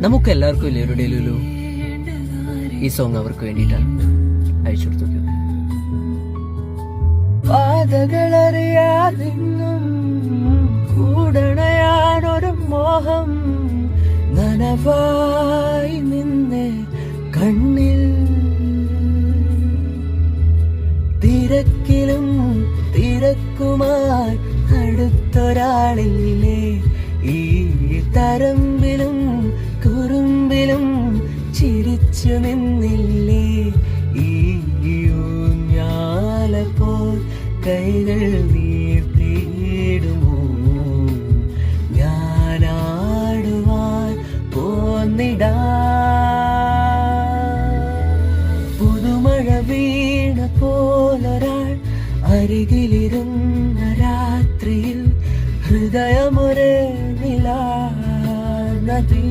നമുക്ക് എല്ലാവർക്കും ഇല്ലേ ഒരു ഡെലുലു? ഈ സോങ് അവർക്ക് വേണ്ടിയിട്ടാണ് അയച്ചു കൊടുത്തു. പാതകളറിയാതിന്നും കൂടണയാണൊരു മോഹം നനവായി നിന്നെ കണ്ണിൽ തിരക്കിലും തിരക്കുമായി അടുത്തൊരാളില്ലേ ഈ തരമ്പിലും കുറുമ്പിലും ചിരിച്ചു നിന്നില്ലേ ഈ ഊഞ്ഞാല പോൽ കൈകൾ നീർത്തിയിടുമോ ഞാനാടുവാൻ പോന്നിടാ പുതുമഴ വീണ പോലൊരാൾ അരികിലിരുന്ന രാത്രിയിൽ ഹൃദയമൊരേ നിലാ നദി